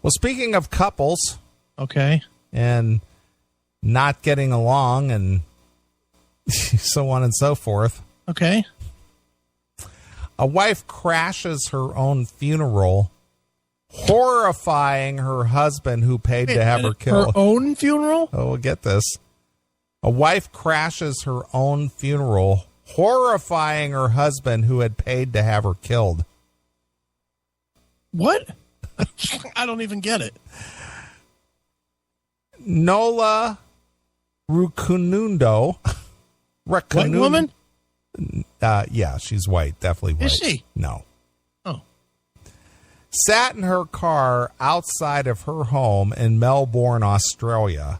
Well, speaking of couples. Okay. And not getting along and so on and so forth. Okay. A wife crashes her own funeral, horrifying her husband who paid to have her killed. Her own funeral? Oh, we'll get this. A wife crashes her own funeral, horrifying her husband who had paid to have her killed. What? I don't even get it. Nola Rukunundo. White woman? Yeah, she's white. Definitely white. Is she? No. Oh. Sat in her car outside of her home in Melbourne, Australia.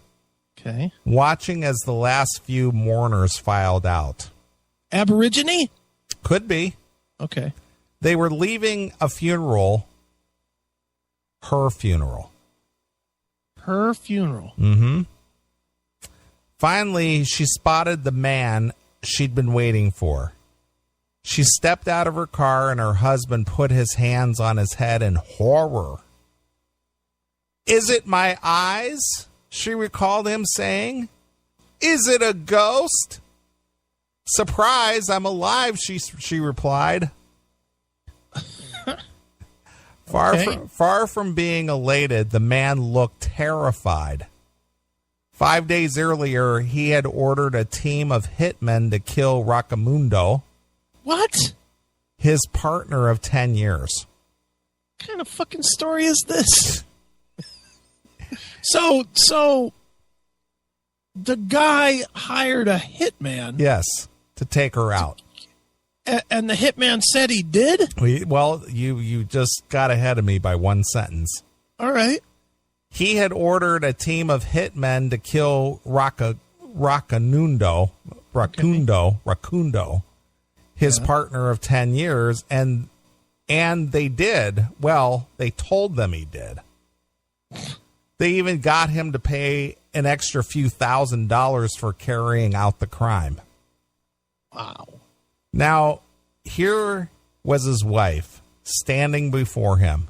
Okay. Watching as the last few mourners filed out. Aborigine? Could be. Okay. They were leaving a funeral. Her funeral. Her funeral. Mm-hmm. Finally, she spotted the man she'd been waiting for. She stepped out of her car and her husband put his hands on his head in horror. "Is it my eyes?" she recalled him saying. "Is it a ghost?" "Surprise, I'm alive," she replied. Far from being elated, the man looked terrified. 5 days earlier, he had ordered a team of hitmen to kill Rakamundo. What? His partner of 10 years. What kind of fucking story is this? So the guy hired a hitman. Yes, to take her out. And the hitman said he did? Well, you just got ahead of me by one sentence. All right. He had ordered a team of hitmen to kill Rakundo, his partner of 10 years, and they did. Well, they told them he did. They even got him to pay an extra few $1,000s for carrying out the crime. Wow. Now, here was his wife standing before him.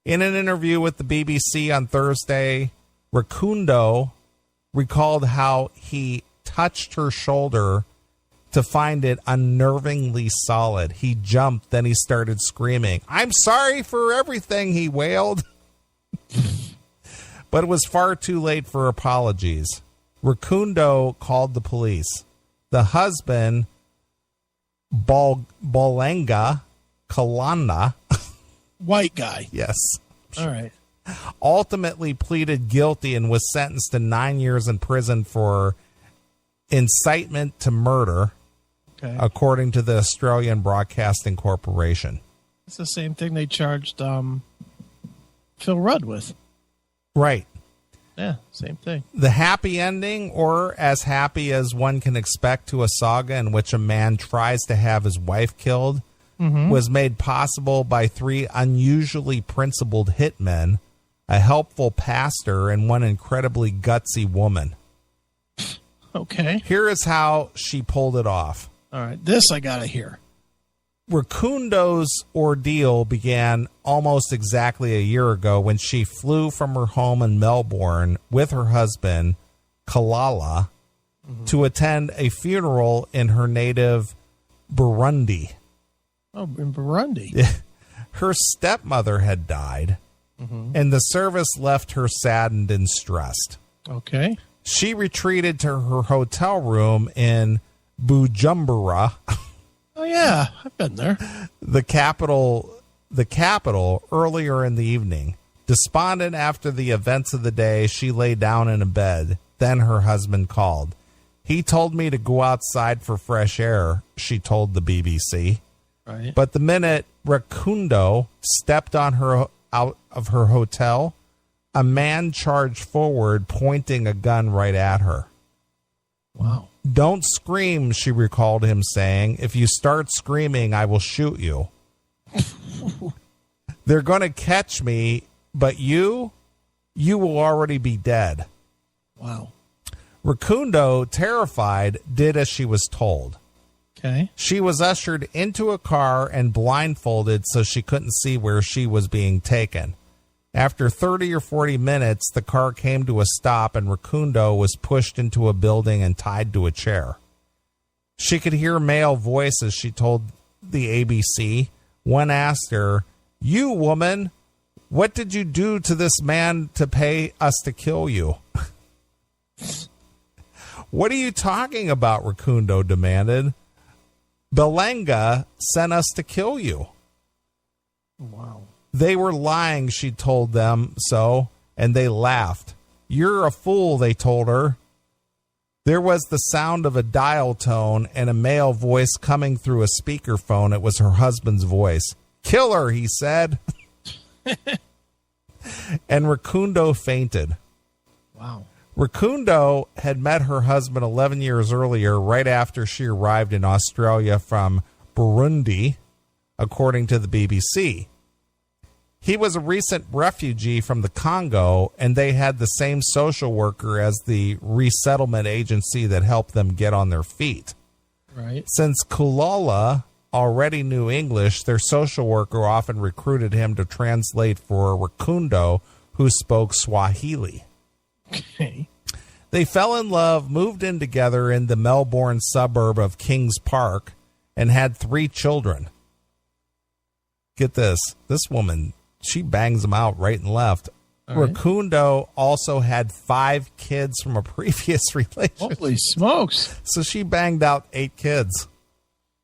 In an interview with the BBC on Thursday, Rakundo recalled how he touched her shoulder to find it unnervingly solid. He jumped, then he started screaming. "I'm sorry for everything," he wailed. But it was far too late for apologies. Rakundo called the police. The husband, Bolenga Kalanda, white guy. Yes. All right. Ultimately pleaded guilty and was sentenced to 9 years in prison for incitement to murder, according to the Australian Broadcasting Corporation. It's the same thing they charged Phil Rudd with. Right. Yeah, same thing. The happy ending, or as happy as one can expect to a saga in which a man tries to have his wife killed, was made possible by 3 unusually principled hitmen, a helpful pastor, and one incredibly gutsy woman. Okay. Here is how she pulled it off. All right. This I got to hear. Rakundo's ordeal began almost exactly a year ago when she flew from her home in Melbourne with her husband, Kalala, to attend a funeral in her native Burundi. Oh, in Burundi. Her stepmother had died, and the service left her saddened and stressed. Okay. She retreated to her hotel room in Bujumbura. Oh, yeah. I've been there. The capital earlier in the evening. Despondent after the events of the day, she lay down in a bed. Then her husband called. "He told me to go outside for fresh air," she told the BBC. Right. But the minute Rakundo stepped on her out of her hotel, a man charged forward, pointing a gun right at her. Wow. "Don't scream," she recalled him saying. "If you start screaming, I will shoot you." "They're going to catch me, but you will already be dead." Wow. Rakundo, terrified, did as she was told. Okay. She was ushered into a car and blindfolded so she couldn't see where she was being taken. After 30 or 40 minutes, the car came to a stop and Rakundo was pushed into a building and tied to a chair. She could hear male voices, she told the ABC. One asked her, "You woman, what did you do to this man to pay us to kill you?" "What are you talking about?" Rakundo demanded. "Belenga sent us to kill you." Wow. They were lying, she told them so, and they laughed. "You're a fool," they told her. There was the sound of a dial tone and a male voice coming through a speakerphone. It was her husband's voice. "Kill her," he said. And Rakundo fainted. Wow. Rakundo had met her husband 11 years earlier, right after she arrived in Australia from Burundi, according to the BBC. He was a recent refugee from the Congo, and they had the same social worker as the resettlement agency that helped them get on their feet. Right. Since Kulala already knew English, their social worker often recruited him to translate for Rakundo, who spoke Swahili. Okay. They fell in love, moved in together in the Melbourne suburb of Kings Park, and had 3 children. Get this. This woman, she bangs them out right and left. Right. Rakundo also had 5 kids from a previous relationship. Holy smokes. So she banged out 8 kids.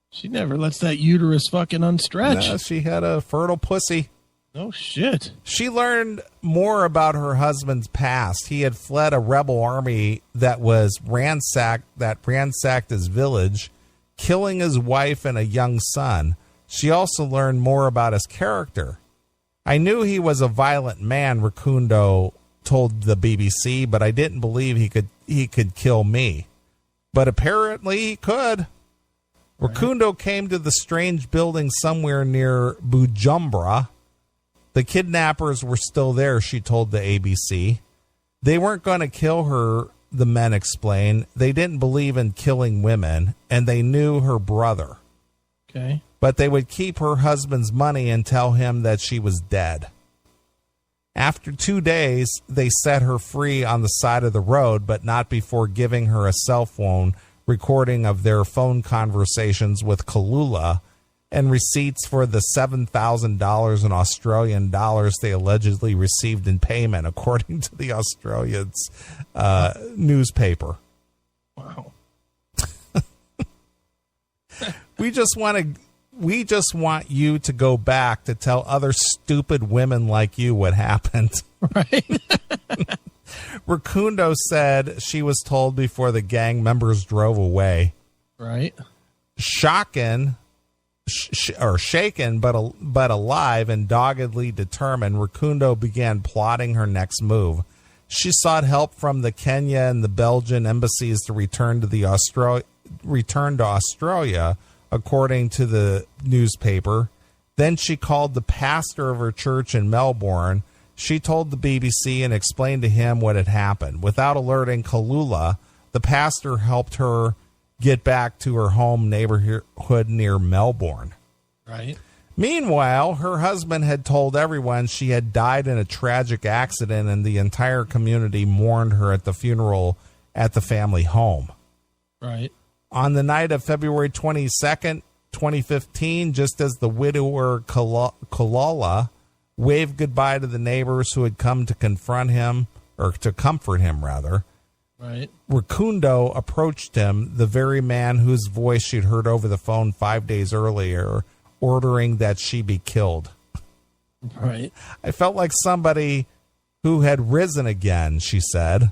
She never lets that uterus fucking unstretch. No, she had a fertile pussy. No shit. She learned more about her husband's past. He had fled a rebel army that ransacked his village, killing his wife and a young son. She also learned more about his character. "I knew he was a violent man," Rakundo told the BBC, "but I didn't believe he could kill me. But apparently he could." Right. Rakundo came to the strange building somewhere near Bujumbura. The kidnappers were still there, she told the ABC. They weren't going to kill her, the men explained. They didn't believe in killing women, and they knew her brother. Okay. But they would keep her husband's money and tell him that she was dead. After 2 days, they set her free on the side of the road, but not before giving her a cell phone recording of their phone conversations with Kalula and receipts for the $7,000 in Australian dollars they allegedly received in payment, according to the Australian's newspaper. Wow. We just want you to go back to tell other stupid women like you what happened. Right. Rakundo said she was told before the gang members drove away. Right. Shaken, but alive and doggedly determined, Rakundo began plotting her next move. She sought help from the Kenya and the Belgian embassies to return to Australia, according to the newspaper. Then she called the pastor of her church in Melbourne. She told the BBC and explained to him what had happened. Without alerting Kalula, the pastor helped her get back to her home neighborhood near Melbourne. Right. Meanwhile, her husband had told everyone she had died in a tragic accident, and the entire community mourned her at the funeral at the family home. Right. On the night of February 22nd, 2015, just as the widower Kalala waved goodbye to the neighbors who had come to confront him, or to comfort him, rather, right, Rakundo approached him, the very man whose voice she'd heard over the phone 5 days earlier, ordering that she be killed. Right. I felt like somebody who had risen again, she said.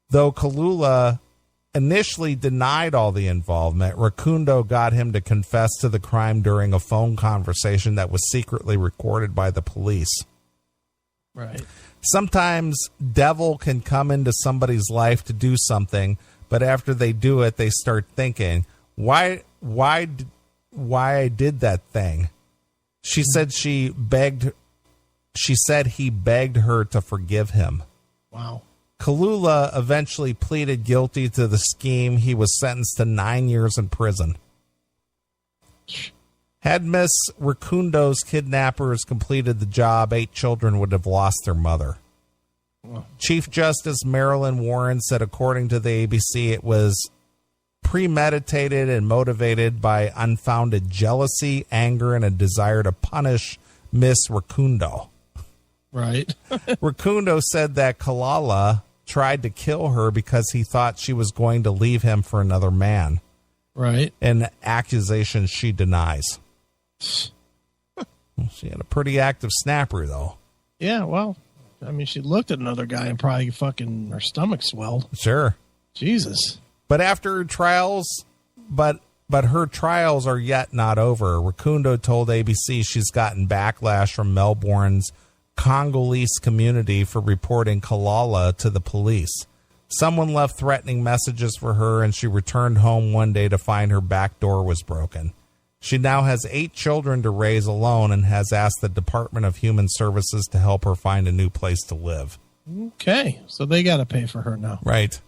Though Kalula initially denied all the involvement, Rakundo got him to confess to the crime during a phone conversation that was secretly recorded by the police. Right. Sometimes devil can come into somebody's life to do something, but after they do it, they start thinking, why I did that thing. She said he begged her to forgive him. Wow. Kalula eventually pleaded guilty to the scheme. He was sentenced to 9 years in prison. Had Miss Racundo's kidnappers completed the job, 8 children would have lost their mother. Wow. Chief Justice Marilyn Warren said, according to the ABC, it was premeditated and motivated by unfounded jealousy, anger, and a desire to punish Miss Racundo. Right. Racundo said that Kalala tried to kill her because he thought she was going to leave him for another man. Right. An accusation she denies. She had a pretty active snapper, though. Yeah, well, I mean, she looked at another guy and probably fucking her stomach swelled. Sure. Jesus. But after her trials, but her trials are yet not over. Racundo told ABC she's gotten backlash from Melbourne's Congolese community for reporting Kalala to the police. Someone left threatening messages for her, and she returned home one day to find her back door was broken. She now has 8 children to raise alone and has asked the Department of Human Services to help her find a new place to live. Okay, so they got to pay for her now. Right.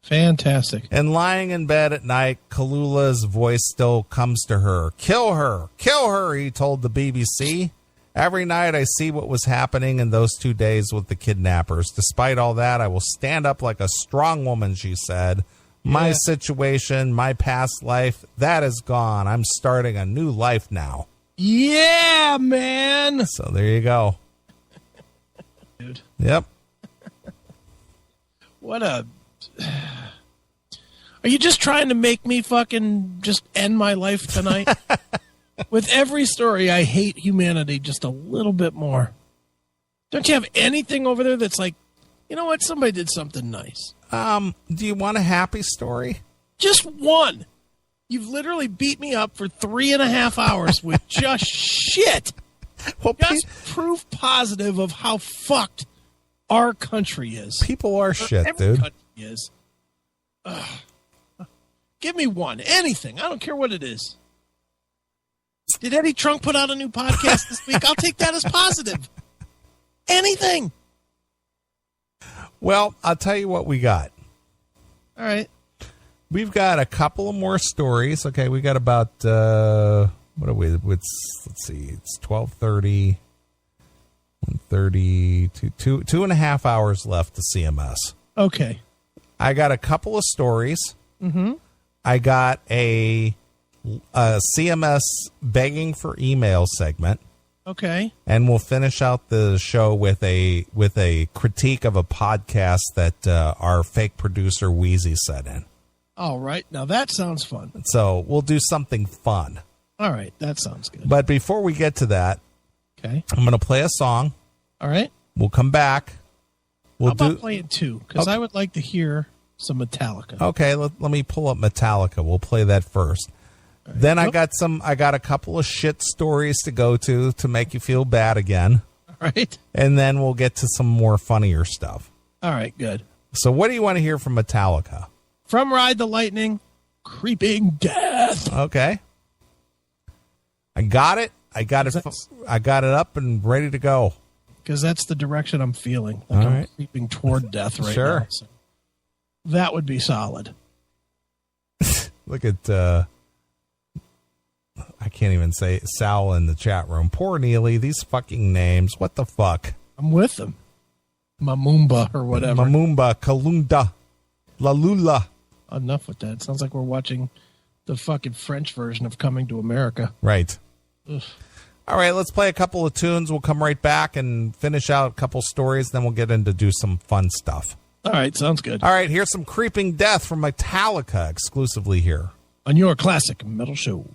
Fantastic. And lying in bed at night, Kalula's voice still comes to her. Kill her! Kill her! He told the BBC. Every night I see what was happening in those 2 days with the kidnappers. Despite all that, I will stand up like a strong woman, she said. My situation, my past life, that is gone. I'm starting a new life now. Yeah, man. So there you go. Dude. Yep. What a... Are you just trying to make me fucking just end my life tonight? With every story, I hate humanity just a little bit more. Don't you have anything over there that's like, you know what? Somebody did something nice. Do you want a happy story? Just one. You've literally beat me up for 3.5 hours with just shit. Well, Just proof positive of how fucked our country is. people are shit, Every dude. country is. Ugh. Give me one. Anything. I don't care what it is. Did Eddie Trunk put out a new podcast this week? I'll take that as positive. Anything. Well, I'll tell you what we got. All right. We've got a couple of more stories. Okay, we got about what are we? Let's see. It's 12:30, 1:30, 2.5 hours left to CMS. Okay. I got a couple of stories. Mm-hmm. I got a CMS begging for email segment. Okay. And we'll finish out the show with a critique of a podcast that our fake producer Wheezy sent in. All right. Now that sounds fun. So we'll do something fun. All right. That sounds good. But before we get to that, Okay. I'm going to play a song. All right. We'll come back. How about playing 2? Because I would like to hear some Metallica. Okay, let me pull up Metallica. We'll play that first. Right. Then I got a couple of shit stories to go to make you feel bad again. All right. And then we'll get to some more funnier stuff. All right, good. So what do you want to hear from Metallica? From Ride the Lightning, Creeping Death. Okay. I got it. I got it up and ready to go. Because that's the direction I'm feeling. Like All I'm right. creeping toward death right Sure. now. So that would be solid. Look at I can't even say Sal in the chat room. Poor Neeley. These fucking names. What the fuck? I'm with them. Mamumba or whatever. Mamumba, Kalunda, Lalula. Enough with that. Sounds like we're watching the fucking French version of Coming to America. Right. Ugh. All right, let's play a couple of tunes. We'll come right back and finish out a couple stories. Then we'll get into do some fun stuff. All right, sounds good. All right, here's some Creeping Death from Metallica exclusively here On your classic metal show.